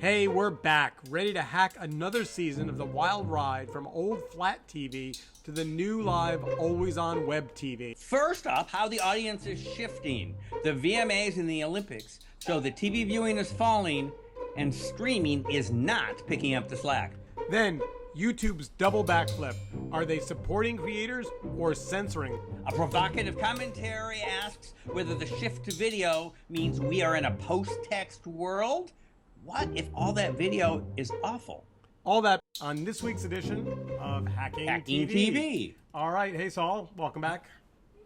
Hey, we're back, ready to hack another season of the wild ride from old flat TV to the new live, always-on web TV. First up, how the audience is shifting. The VMAs and the Olympics show that TV viewing is falling and streaming is not picking up the slack. Then, YouTube's double backflip. Are they supporting creators or censoring? A provocative commentary asks whether the shift to video means we are in a post-text world. What if all that video is awful? All that on this week's edition of Hacking TV. All right. Hey, Saul. Welcome back.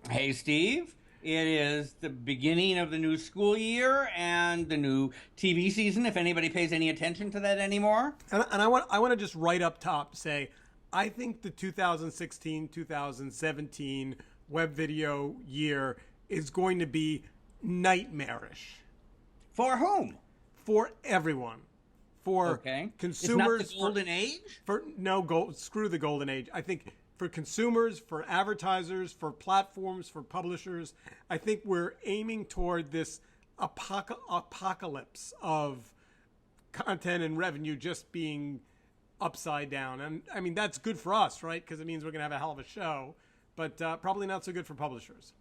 Hey, Steve. It is the beginning of the new school year and the new TV season, if anybody pays any attention to that anymore. And I want to just right up top say, I think the 2016-2017 web video year is going to be nightmarish. For whom? For everyone. For consumers. It's not the golden age? Screw the golden age. I think for consumers, for advertisers, for platforms, for publishers, I think we're aiming toward this apocalypse of content and revenue just being upside down. And I mean, that's good for us, right? Because it means we're going to have a hell of a show, but probably not so good for publishers.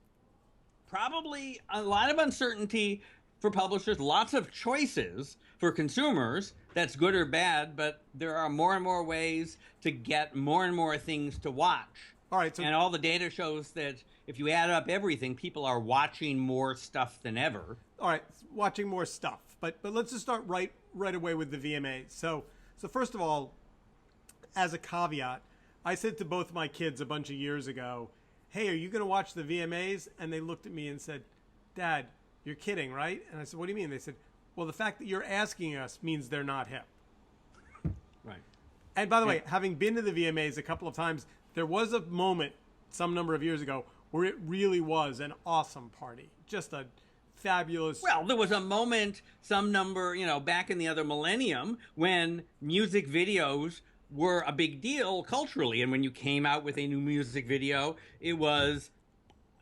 Probably a lot of uncertainty for publishers, lots of choices for consumers. That's good or bad, but there are more and more ways to get more and more things to watch. All right, and all the data shows that if you add up everything, people are watching more stuff than ever. All right, watching more stuff. But let's just start right away with the VMAs. So first of all, as a caveat, I said to both my kids a bunch of years ago, hey, are you going to watch the VMAs? And they looked at me and said, Dad, you're kidding, right? And I said, what do you mean? They said, well, the fact that you're asking us means they're not hip. Right. And by the way, having been to the VMAs a couple of times, there was a moment some number of years ago where it really was an awesome party. Just a fabulous... Well, there was a moment back in the other millennium when music videos were a big deal culturally. And when you came out with a new music video, it was,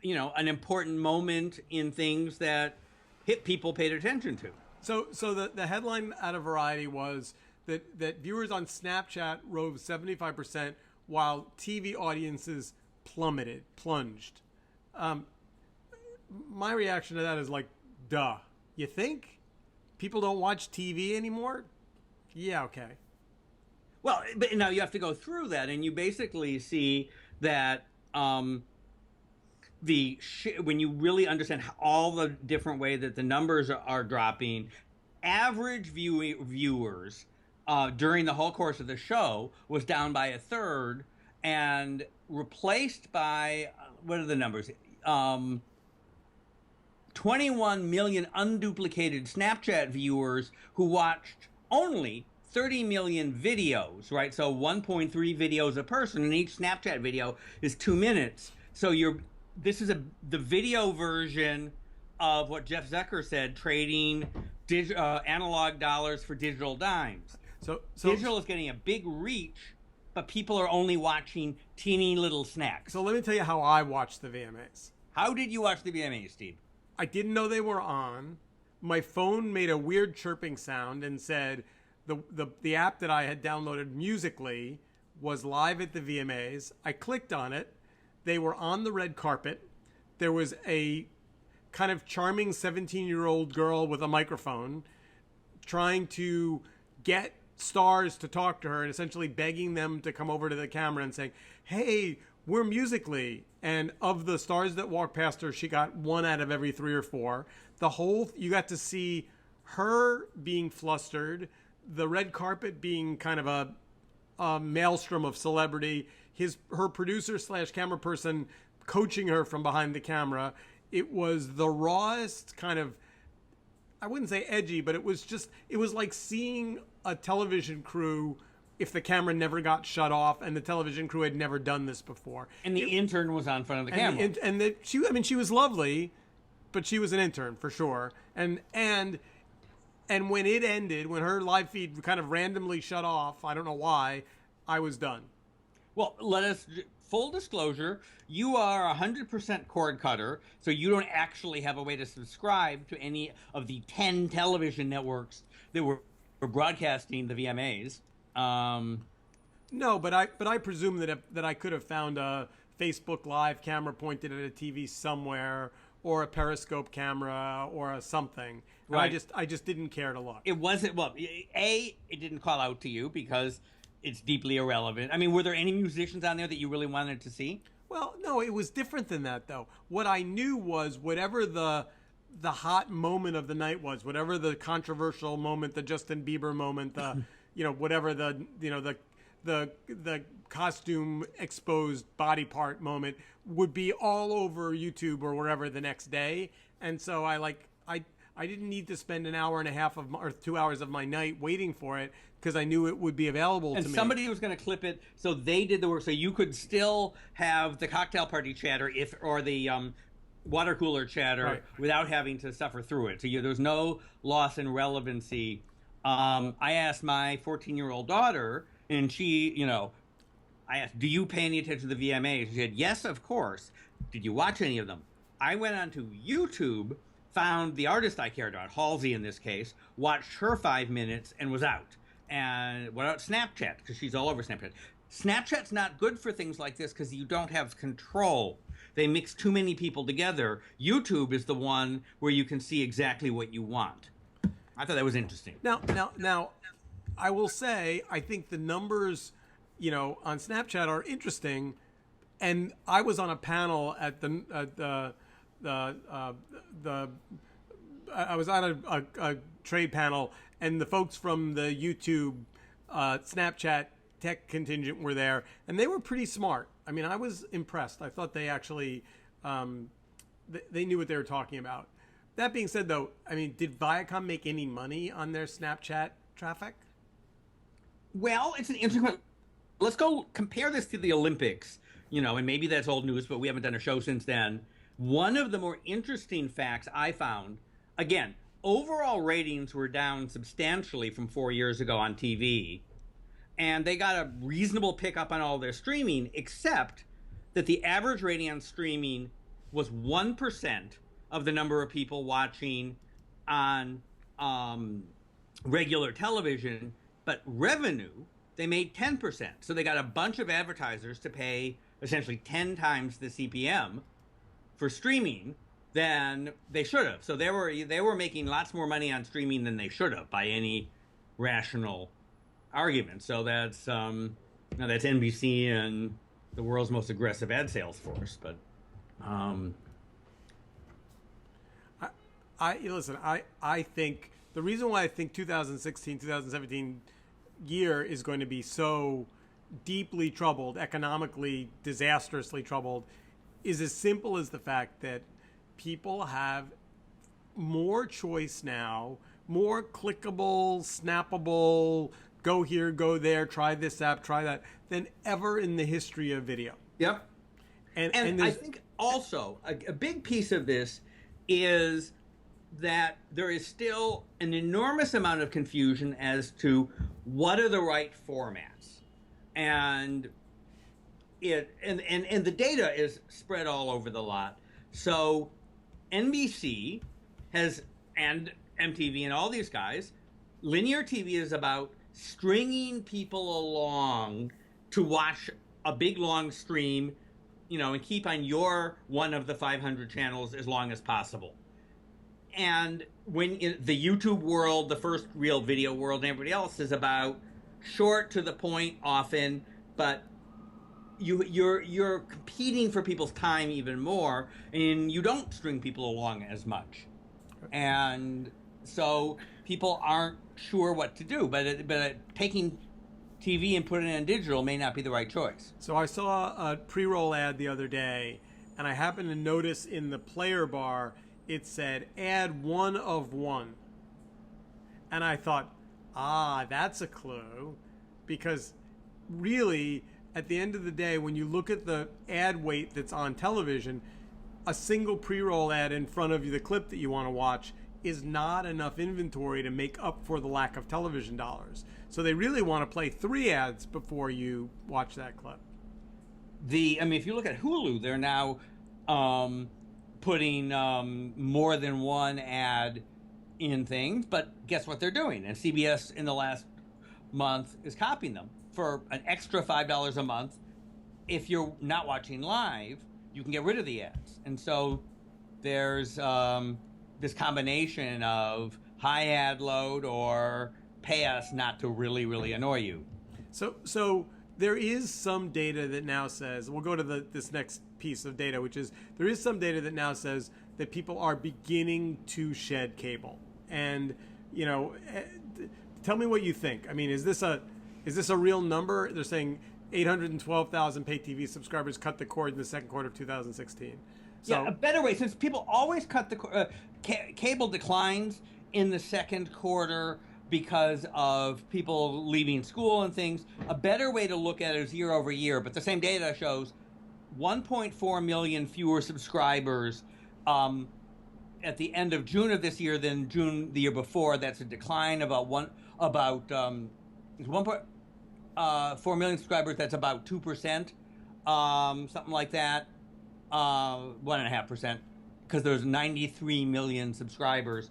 an important moment in things that hip people paid attention to. So the headline out of Variety was that viewers on Snapchat rose 75%, while TV audiences plunged. My reaction to that is like, duh. You think people don't watch TV anymore? Yeah, okay. Well, but now you have to go through that, and you basically see that when you really understand all the different ways that the numbers are dropping, average viewers during the whole course of the show was down by a third and replaced by, what are the numbers? 21 million unduplicated Snapchat viewers who watched only 30 million videos, right? So 1.3 videos a person, and each Snapchat video is 2 minutes. So this is the video version of what Jeff Zucker said, trading analog dollars for digital dimes. So digital is getting a big reach, but people are only watching teeny little snacks. So let me tell you how I watched the VMAs. How did you watch the VMAs, Steve? I didn't know they were on. My phone made a weird chirping sound and said the app that I had downloaded Musical.ly was live at the VMAs. I clicked on it. They were on the red carpet. There was a kind of charming 17-year-old girl with a microphone trying to get stars to talk to her and essentially begging them to come over to the camera and saying, hey, we're Musical.ly. And of the stars that walked past her, she got 1 out of every 3 or 4. You got to see her being flustered, the red carpet being kind of a maelstrom of celebrity, her producer / camera person coaching her from behind the camera. It was the rawest kind of, I wouldn't say edgy, but it was like seeing a television crew if the camera never got shut off and the television crew had never done this before. And the intern was on front of the camera. She was lovely, but she was an intern for sure. And when it ended, when her live feed kind of randomly shut off, I don't know why, I was done. Well, full disclosure, you are 100% cord cutter, so you don't actually have a way to subscribe to any of the 10 television networks that were broadcasting the VMAs. No, but I presume that I could have found a Facebook Live camera pointed at a TV somewhere, or a Periscope camera, or a something. And Right. I just didn't care to look. It wasn't, well, A, it didn't call out to you because it's deeply irrelevant. I mean, were there any musicians on there that you really wanted to see? Well, no, it was different than that though. What I knew was whatever the hot moment of the night was, whatever the controversial moment, the Justin Bieber moment, the whatever the costume exposed body part moment would be all over YouTube or wherever the next day. And so I didn't need to spend an hour and a half or 2 hours of my night waiting for it because I knew it would be available to me. And somebody was going to clip it, so they did the work. So you could still have the cocktail party chatter or the water cooler chatter Right. without having to suffer through it. So there's no loss in relevancy. I asked my 14-year-old daughter, and she, I asked, do you pay any attention to the VMAs? She said, yes, of course. Did you watch any of them? I went onto YouTube, found the artist I cared about, Halsey in this case, watched her 5 minutes, and was out. And what about Snapchat? Because she's all over Snapchat. Snapchat's not good for things like this because you don't have control. They mix too many people together. YouTube is the one where you can see exactly what you want. I thought that was interesting. Now, I will say I think the numbers, on Snapchat are interesting, and I was on a panel at I was on a trade panel, and the folks from the YouTube Snapchat tech contingent were there, and they were pretty smart. I mean, I was impressed. I thought they actually they knew what they were talking about. That being said, though, I mean, did Viacom make any money on their Snapchat traffic? Well, it's an interesting question. Let's go compare this to the Olympics, and maybe that's old news, but we haven't done a show since then. One of the more interesting facts I found, again, overall ratings were down substantially from 4 years ago on TV, and they got a reasonable pickup on all their streaming, except that the average rating on streaming was 1% of the number of people watching on regular television, but revenue, they made 10%. So they got a bunch of advertisers to pay essentially 10 times the CPM for streaming than they should have. So they were making lots more money on streaming than they should have by any rational argument. So that's that's NBC and the world's most aggressive ad sales force. But I think the reason why I think 2016, 2017 year is going to be so deeply troubled, economically disastrously troubled, is as simple as the fact that people have more choice now, more clickable, snappable, go here, go there, try this app, try that, than ever in the history of video. Yep. And I think also a big piece of this is that there is still an enormous amount of confusion as to what are the right formats. And the data is spread all over the lot. So NBC has, and MTV and all these guys, linear TV is about stringing people along to watch a big long stream, and keep on your one of the 500 channels as long as possible. And when in the YouTube world, the first real video world, and everybody else is about short to the point often, but you're competing for people's time even more, and you don't string people along as much, and so people aren't sure what to do. But taking TV and putting it in digital may not be the right choice. So I saw a pre-roll ad the other day, and I happened to notice in the player bar it said "add 1 of 1," and I thought, that's a clue, because really, at the end of the day, when you look at the ad weight that's on television, a single pre-roll ad in front of you, the clip that you want to watch, is not enough inventory to make up for the lack of television dollars. So they really want to play 3 ads before you watch that clip. If you look at Hulu, they're now putting more than one ad in things, but guess what they're doing? And CBS in the last month is copying them for an extra $5 a month. If you're not watching live, you can get rid of the ads. And so there's this combination of high ad load or pay us not to really, really annoy you. So there is some data that now says, we'll go to this next piece of data, which is there is some data that now says that people are beginning to shed cable. And, you know, tell me what you think. I mean, is this a real number? They're saying 812,000 pay TV subscribers cut the cord in the second quarter of 2016. So, yeah, a better way, since people always cut the cable declines in the second quarter because of people leaving school and things. A better way to look at it is year over year, but the same data shows 1.4 million fewer subscribers at the end of June of this year than June the year before. That's a decline about 1.4 million subscribers. That's about 2%, something like that, 1.5%, because there's 93 million subscribers.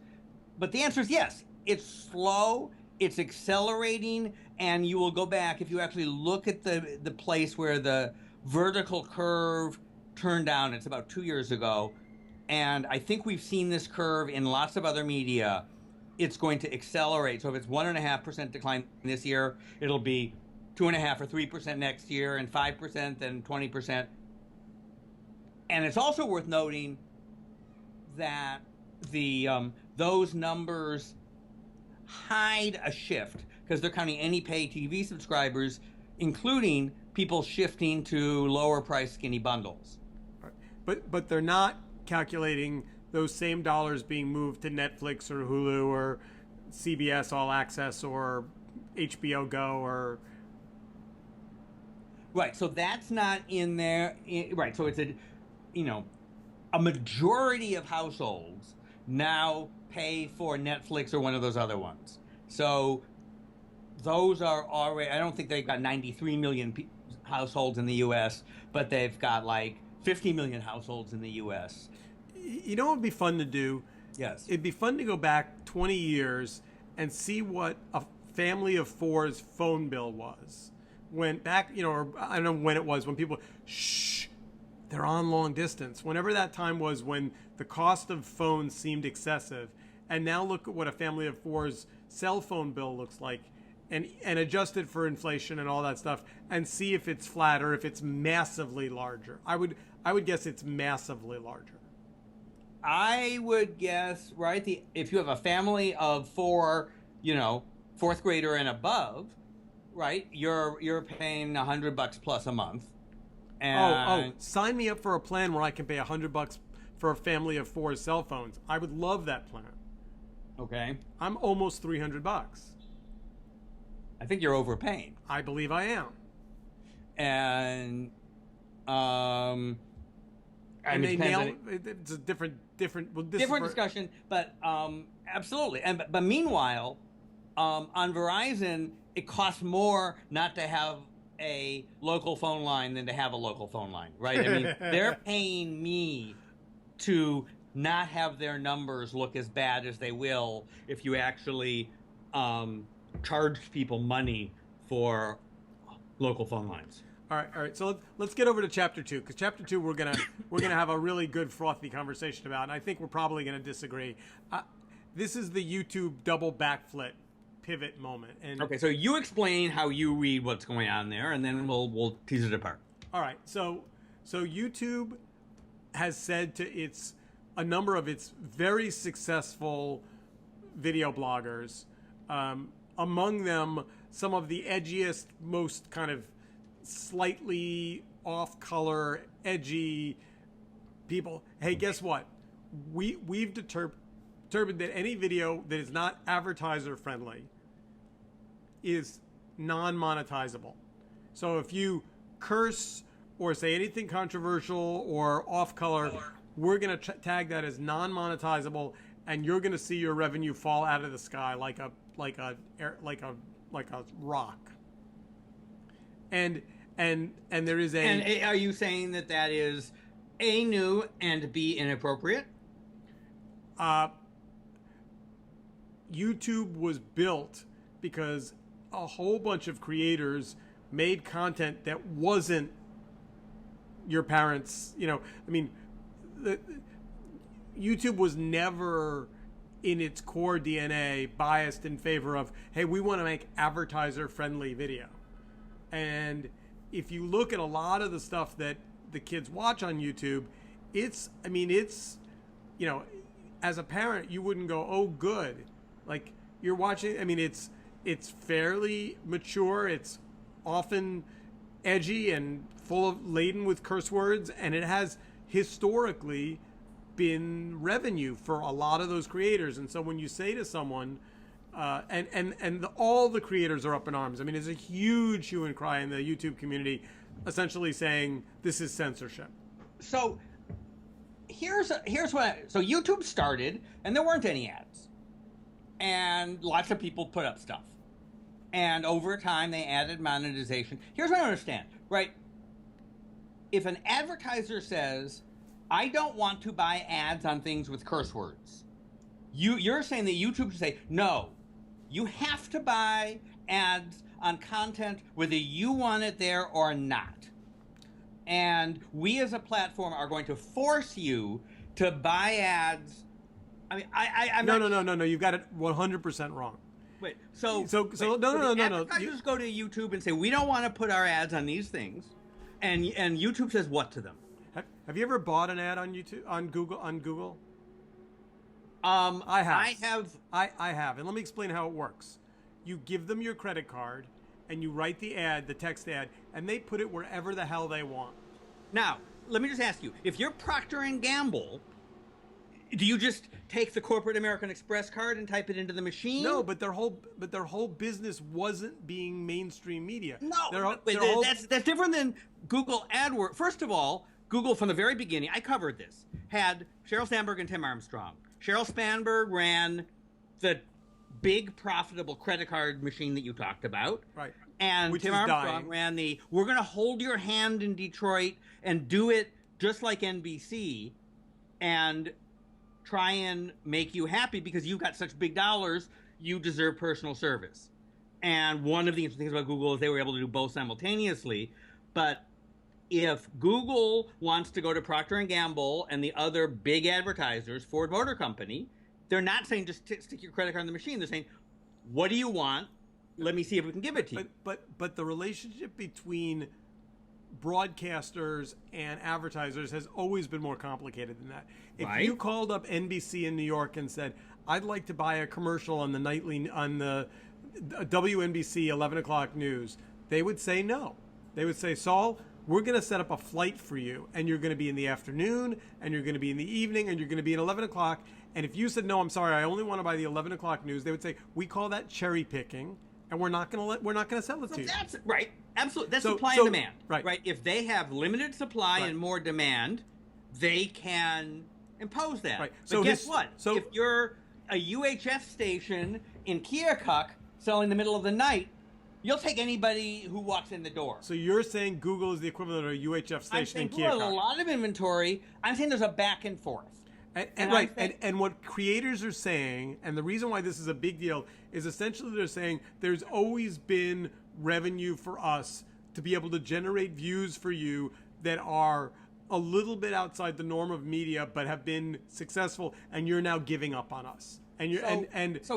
But the answer is yes. It's slow, it's accelerating, and you will go back if you actually look at the place where the vertical curve turned down. It's about 2 years ago. And I think we've seen this curve in lots of other media. It's going to accelerate. So if it's 1.5% decline this year, it'll be 2.5% or 3% next year, and 5%, then 20%. And it's also worth noting that those numbers hide a shift because they're counting any pay TV subscribers, including people shifting to lower price skinny bundles. But they're not calculating those same dollars being moved to Netflix or Hulu or CBS All Access or HBO Go or... Right, so that's not in there. Right, so it's a majority of households now pay for Netflix or one of those other ones. So those are already, I don't think they've got 93 million households in the U.S., but they've got like 50 million households in the U.S. You know what would be fun to do? Yes. It'd be fun to go back 20 years and see what a family of four's phone bill was. When back, or I don't know when it was, when people, they're on long distance. Whenever that time was when the cost of phones seemed excessive. And now look at what a family of four's cell phone bill looks like and adjust it for inflation and all that stuff and see if it's flat or if it's massively larger. I would guess it's massively larger. I would guess, right, if you have a family of four, fourth grader and above, right, you're paying $100 plus a month. And sign me up for a plan where I can pay $100 for a family of four cell phones. I would love that plan. Okay. I'm almost $300. I think you're overpaying. I believe I am. And it's a different discussion, but absolutely. But meanwhile, on Verizon, it costs more not to have a local phone line than to have a local phone line, right? I mean, they're paying me to not have their numbers look as bad as they will if you actually charge people money for local phone lines. All right. So let's get over to chapter 2, because chapter 2 we're gonna have a really good frothy conversation about, and I think we're probably gonna disagree. This is the YouTube double backflip pivot moment. And okay, so you explain how you read what's going on there, and then we'll tease it apart. All right. So YouTube has said to a number of its very successful video bloggers, among them some of the edgiest, most kind of slightly off-color, edgy people. Hey, guess what? We've determined that any video that is not advertiser-friendly is non-monetizable. So if you curse or say anything controversial or off-color, we're going to tag that as non-monetizable, and you're going to see your revenue fall out of the sky like a rock. And there is a. And are you saying that is A, new, and B, inappropriate? YouTube was built because a whole bunch of creators made content that wasn't your parents, I mean, YouTube was never in its core DNA biased in favor of, hey, we want to make advertiser friendly video. And if you look at a lot of the stuff that the kids watch on YouTube, it's as a parent, you wouldn't go, oh, good. Like, you're watching, it's fairly mature. It's often edgy and laden with curse words, and it has historically been revenue for a lot of those creators. And so when you say to someone, all the creators are up in arms. I mean, there's a huge hue and cry in the YouTube community, essentially saying this is censorship. So here's what. So YouTube started, and there weren't any ads, and lots of people put up stuff, and over time they added monetization. Here's what I don't understand, right? If an advertiser says, I don't want to buy ads on things with curse words, you're saying that YouTube should say, no, you have to buy ads on content whether you want it there or not. And we as a platform are going to force you to buy ads. I mean, I'm No. You've got it 100% wrong. Wait, No. Advertisers go to YouTube and say, we don't want to put our ads on these things. And YouTube says what to them? Have you ever bought an ad on YouTube, on Google? I have. I have. And let me explain how it works. You give them your credit card and you write the ad, the text ad, and they put it wherever the hell they want. Now, let me just ask you, if you're Procter & Gamble, do you just take the corporate American Express card and type it into the machine? No, but their whole business wasn't being mainstream media. No, that's different than Google AdWords. First of all, Google from the very beginning, I covered this, had Sheryl Sandberg and Tim Armstrong. Sheryl Sandberg ran the big profitable credit card machine that you talked about. Right. And Which Tim is Armstrong dying. ran we're going to hold your hand in Detroit and do it just like NBC and try and make you happy because you've got such big dollars, you deserve personal service. And one of the interesting things about Google is they were able to do both simultaneously. But if Google wants to go to Procter & Gamble and the other big advertisers, Ford Motor Company, they're not saying just stick your credit card in the machine. They're saying, what do you want? Let me see if we can give it to you. But the relationship between broadcasters and advertisers has always been more complicated than that. If you called up NBC in New York and said, I'd like to buy a commercial on the WNBC 11 o'clock news, they would say no. They would say, Saul, we're going to set up a flight for you, and you're going to be in the afternoon, and you're going to be in the evening, and you're going to be at 11 o'clock. And if you said, no, I'm sorry, I only want to buy the 11 o'clock news, they would say, we call that cherry picking, and we're not going to sell it to you. That's right. Absolutely. That's supply and demand. Right. If they have limited supply and more demand, they can impose that. Right. But guess what? If you're a UHF station in Keokuk selling in the middle of the night, you'll take anybody who walks in the door. So you're saying Google is the equivalent of a UHF station in Keokuk? Google has a lot of inventory. I'm saying there's a back and forth. And what creators are saying, and the reason why this is a big deal, is essentially they're saying there's always been revenue for us to be able to generate views for you that are a little bit outside the norm of media, but have been successful, and you're now giving up on us. And you're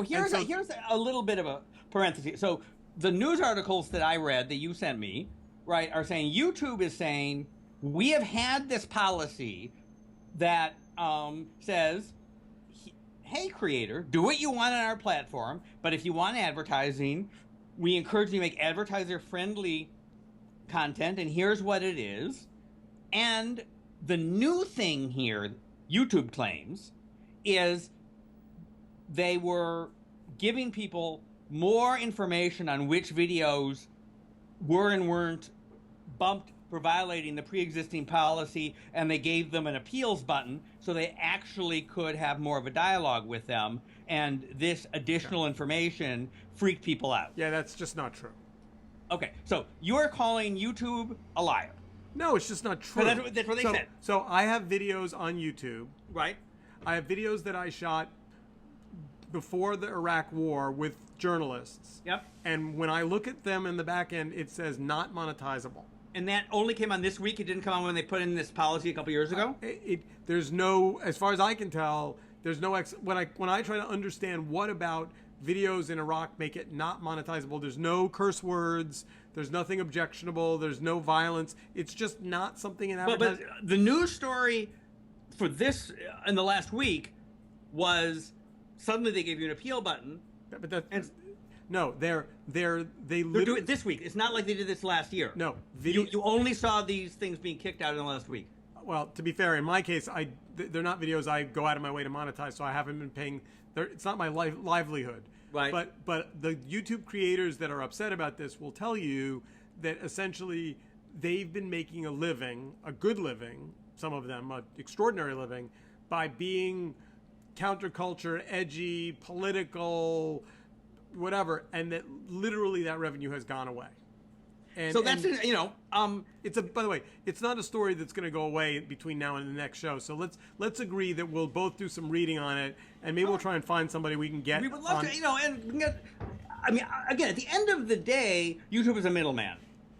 here's a little bit of a parenthesis. So the news articles that I read that you sent me, right, are saying YouTube is saying we have had this policy that says, hey, creator, do what you want on our platform, but if you want advertising, we encourage you to make advertiser-friendly content, and here's what it is. And the new thing here, YouTube claims, is they were giving people more information on which videos were and weren't bumped for violating the pre-existing policy, and they gave them an appeals button so they actually could have more of a dialogue with them, and this additional information freaked people out. Yeah, that's just not true. Okay, so you're calling YouTube a liar. No, it's just not true. That's what they said. So I have videos on YouTube. Right. I have videos that I shot before the Iraq War with journalists. Yep. And when I look at them in the back end, it says not monetizable. And that only came on this week. It didn't come on when they put in this policy a couple years ago. There's no, as far as I can tell, there's no when I try to understand what about videos in Iraq make it not monetizable. There's no curse words. There's nothing objectionable. There's no violence. It's just not something in advertising. But the news story for this in the last week was suddenly they gave you an appeal button. But that, and no, they they're doing it this week. It's not like they did this last year. No, you only saw these things being kicked out in the last week. Well, to be fair, in my case, they're not videos I go out of my way to monetize, so I haven't been paying. It's not my livelihood. Right. But the YouTube creators that are upset about this will tell you that essentially they've been making a living, a good living, some of them, an extraordinary living, by being counterculture, edgy, political, whatever, and that literally that revenue has gone away. And, so that's it's by the way, it's not a story that's going to go away between now and the next show. So let's agree that we'll both do some reading on it, and maybe we'll try and find somebody we can get. We would love to, and we can get. I mean, again, at the end of the day, YouTube is a middleman,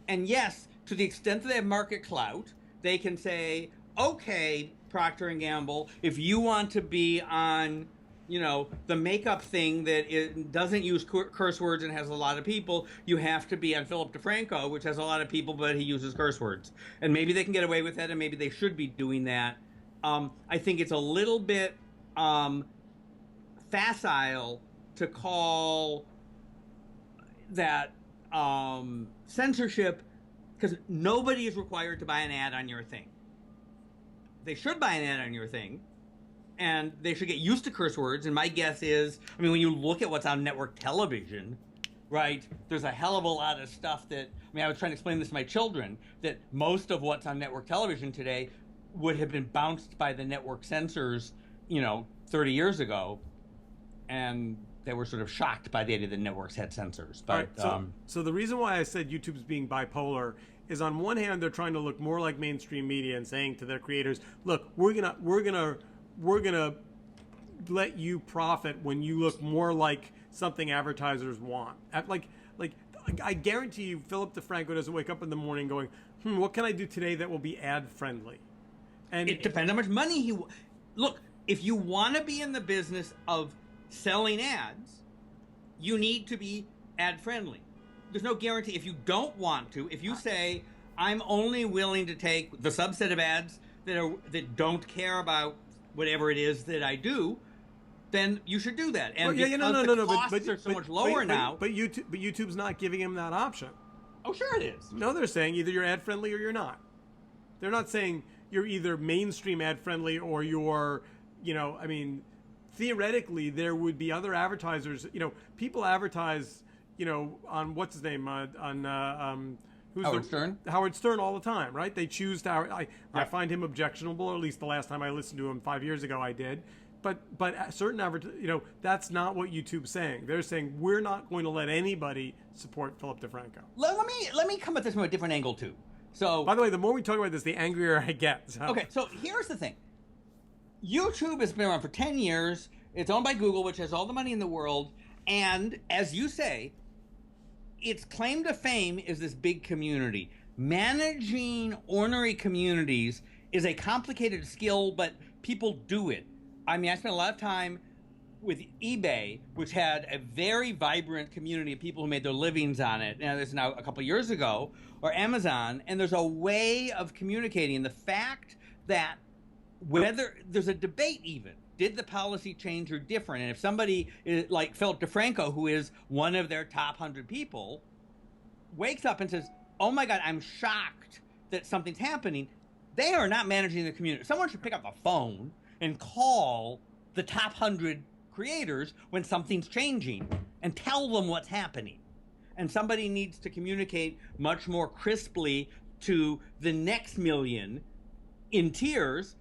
and yes, to the extent that they have market clout, they can say, okay, Procter and Gamble, if you want to be on, the makeup thing that it doesn't use curse words and has a lot of people, you have to be on Philip DeFranco, which has a lot of people, but he uses curse words. And maybe they can get away with that, and maybe they should be doing that. I think it's a little bit facile to call that censorship, because nobody is required to buy an ad on your thing. They should buy an ad on your thing, and they should get used to curse words. And my guess is, when you look at what's on network television, right, there's a hell of a lot of stuff that, I was trying to explain this to my children, that most of what's on network television today would have been bounced by the network censors, 30 years ago, and they were sort of shocked by the idea that networks had censors. But right, so the reason why I said YouTube's being bipolar is, on one hand, they're trying to look more like mainstream media and saying to their creators, look, we're gonna let you profit when you look more like something advertisers want. Like I guarantee you, Philip DeFranco doesn't wake up in the morning going, what can I do today that will be ad friendly? And it depends how much money he. Look, if you want to be in the business of selling ads, you need to be ad friendly. There's no guarantee. If you don't want to, if you say, I'm only willing to take the subset of ads that don't care about whatever it is that I do, then you should do that. And the costs are so much lower now. But YouTube's not giving him that option. Oh, sure it is. No, they're saying either you're ad friendly or you're not. They're not saying you're either mainstream ad friendly or you're, theoretically there would be other advertisers. People advertise, on what's his name, Howard Stern? Howard Stern all the time, right? They choose to. I find him objectionable, or at least the last time I listened to him 5 years ago, I did. But certain that's not what YouTube's saying. They're saying we're not going to let anybody support Philip DeFranco. Let me come at this from a different angle too. So, by the way, the more we talk about this, the angrier I get. So. Okay, so here's the thing. YouTube has been around for 10 years. It's owned by Google, which has all the money in the world. And as you say, its claim to fame is this big community. Managing ornery communities is a complicated skill, but people do it. I spent a lot of time with eBay, which had a very vibrant community of people who made their livings on it. Now, this is now a couple of years ago, or Amazon, and there's a way of communicating. The fact that whether there's a debate even, did the policy change or different? And if somebody like Philip DeFranco, who is one of their top 100 people, wakes up and says, oh my God, I'm shocked that something's happening, they are not managing the community. Someone should pick up the phone and call the top 100 creators when something's changing and tell them what's happening. And somebody needs to communicate much more crisply to the next million in tiers.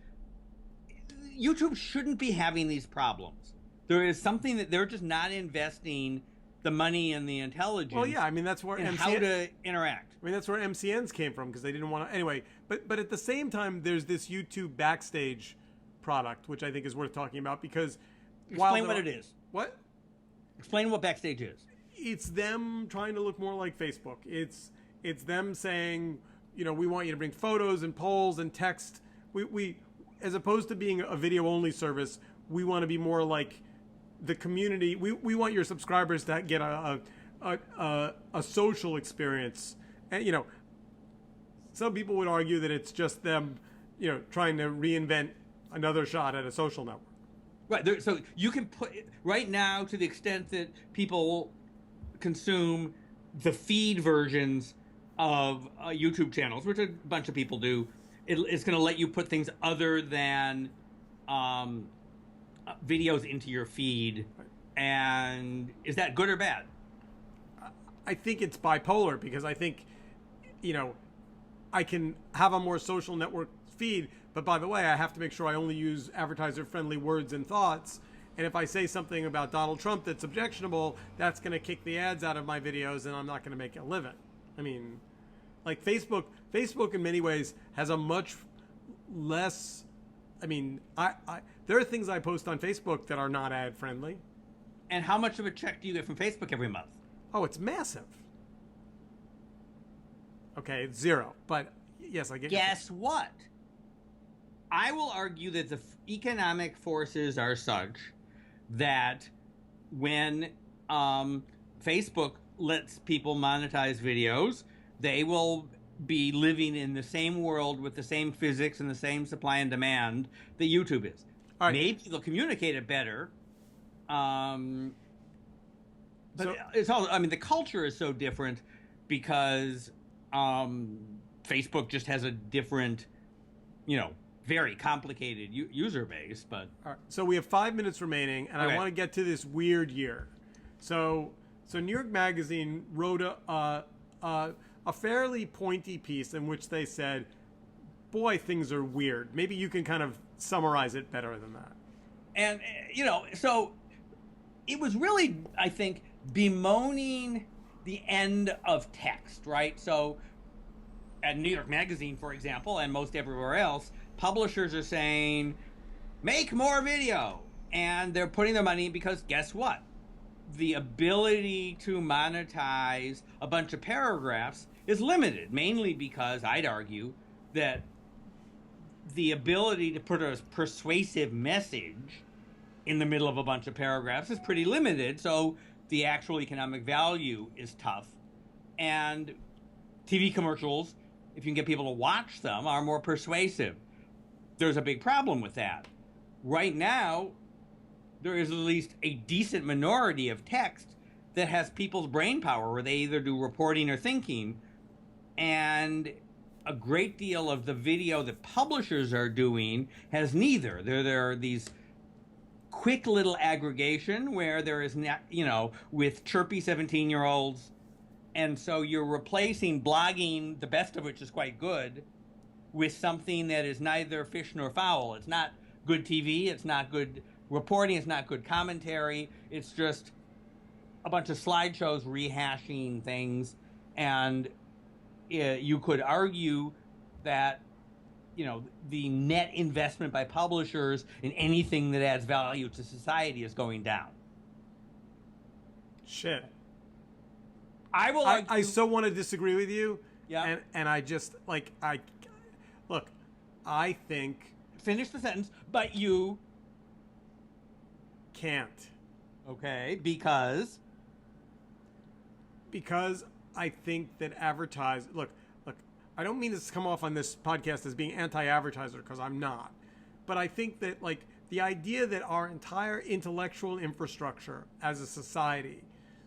YouTube shouldn't be having these problems. There is something that they're just not investing the money and the intelligence. Well, yeah, that's where how to interact. That's where MCNs came from, because they didn't want to. Anyway, but at the same time, there's this YouTube Backstage product, which I think is worth talking about, because explain what it is. What? Explain what Backstage is. It's them trying to look more like Facebook. It's them saying, you know, we want you to bring photos and polls and text. We as opposed to being a video only service, we want to be more like the community. We want your subscribers to get a social experience. And, you know, some people would argue that it's just them, you know, trying to reinvent another shot at a social network. Right. So you can put right now, to the extent that people consume the feed versions of YouTube channels, which a bunch of people do, it's going to let you put things other than videos into your feed. And is that good or bad? I think it's bipolar, because I think, you know, I can have a more social network feed, but by the way, I have to make sure I only use advertiser-friendly words and thoughts. And if I say something about Donald Trump that's objectionable, that's going to kick the ads out of my videos, and I'm not going to make a living. I mean, like Facebook in many ways has a much less. I mean, there are things I post on Facebook that are not ad-friendly. And how much of a check do you get from Facebook every month? Oh, it's massive. Okay, it's zero. But yes, I get. Guess what? I will argue that the economic forces are such that when Facebook lets people monetize videos, they will be living in the same world with the same physics and the same supply and demand that YouTube is. All right. Maybe they'll communicate it better. But it's all, I mean, the culture is so different because Facebook just has a different, you know, very complicated user base. But all right. So we have 5 minutes remaining, and I want to get to this weird year. So New York Magazine wrote a fairly pointy piece in which they said, boy, things are weird. Maybe you can kind of summarize it better than that. And, you know, so it was really, I think, bemoaning the end of text, right? So at New York Magazine, for example, and most everywhere else, publishers are saying, make more video. And they're putting their money because guess what? The ability to monetize a bunch of paragraphs is limited, mainly because I'd argue that the ability to put a persuasive message in the middle of a bunch of paragraphs is pretty limited. So the actual economic value is tough. And TV commercials, if you can get people to watch them, are more persuasive. There's a big problem with that. Right now, there is at least a decent minority of text that has people's brain power, where they either do reporting or thinking. And a great deal of the video that publishers are doing has neither. There are these quick little aggregation where there is, you know, with chirpy 17-year-olds. And so you're replacing blogging, the best of which is quite good, with something that is neither fish nor fowl. It's not good TV. It's not good reporting. It's not good commentary. It's just a bunch of slideshows rehashing things. And you could argue that, you know, the net investment by publishers in anything that adds value to society is going down. Shit. I will argue. I so want to disagree with you. Yeah. And I just, like, look, I think. Finish the sentence, but you can't. Okay, because I think that look, I don't mean this to come off on this podcast as being anti-advertiser, because I'm not. But I think that, like, the idea that our entire intellectual infrastructure as a society,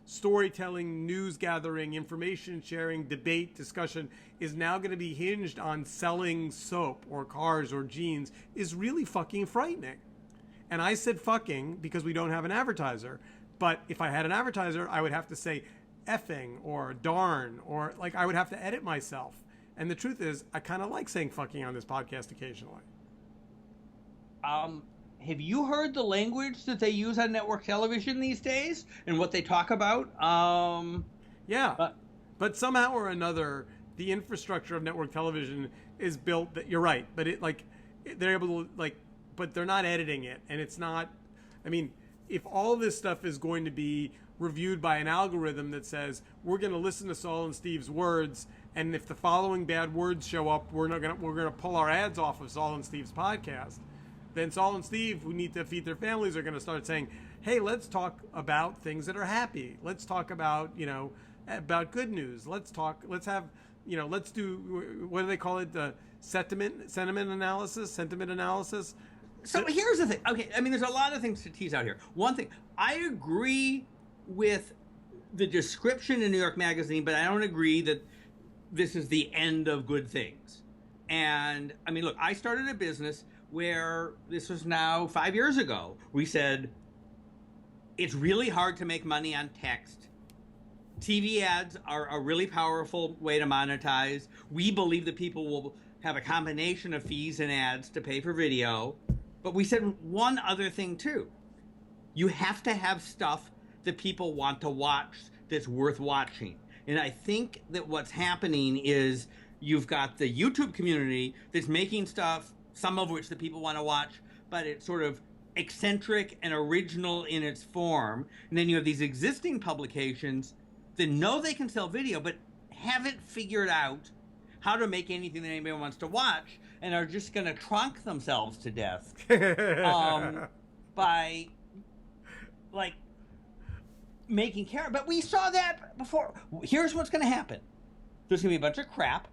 storytelling, news gathering, information sharing, debate, discussion, is now going to be hinged on selling soap or cars or jeans is really fucking frightening. And I said fucking because we don't have an advertiser. But if I had an advertiser, I would have to say effing or darn, or, like, I would have to edit myself. And the truth is, I kind of like saying fucking on this podcast occasionally. Have you heard the language that they use on network television these days and what they talk about? Yeah. But somehow or another, the infrastructure of network television is built that, you're right, but they're able to, like, but they're not editing it. And it's not, I mean, if all this stuff is going to be reviewed by an algorithm that says we're going to listen to Saul and Steve's words, and if the following bad words show up, we're going to pull our ads off of Saul and Steve's podcast. Then Saul and Steve, who need to feed their families, are going to start saying, hey, let's talk about things that are happy. Let's talk about, about good news. Let's do, what do they call it? The sentiment analysis. So here's the thing. Okay, I mean, there's a lot of things to tease out here. One thing, I agree with the description in New York Magazine, but I don't agree that this is the end of good things. And I mean, look, I started a business where this was now 5 years ago. We said, it's really hard to make money on text. TV ads are a really powerful way to monetize. We believe that people will have a combination of fees and ads to pay for video. But we said one other thing too. You have to have stuff that people want to watch that's worth watching. And I think that what's happening is you've got the YouTube community that's making stuff, some of which the people want to watch, but it's sort of eccentric and original in its form. And then you have these existing publications that know they can sell video, but haven't figured out how to make anything that anybody wants to watch, and are just going to trunk themselves to death by, like, making care. But we saw that before. Here's what's going to happen. There's going to be a bunch of crap.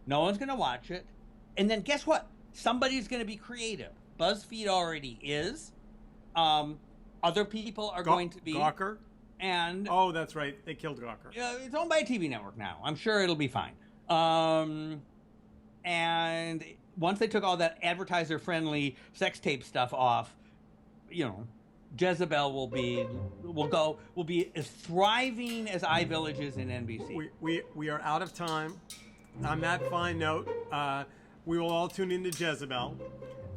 No one's going to watch it. And then guess what? Somebody's going to be creative. BuzzFeed already is. Other people are going to be. Gawker? And oh, that's right. They killed Gawker. It's owned by a TV network now. I'm sure it'll be fine. And once they took all that advertiser-friendly sex tape stuff off, Jezebel will be as thriving as iVillage is in NBC. We are out of time. On that fine note, we will all tune into Jezebel,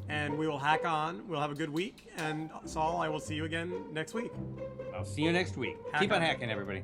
and we will hack on. We'll have a good week. And Saul, I will see you again next week. I'll see you next week. Keep on hacking, everybody.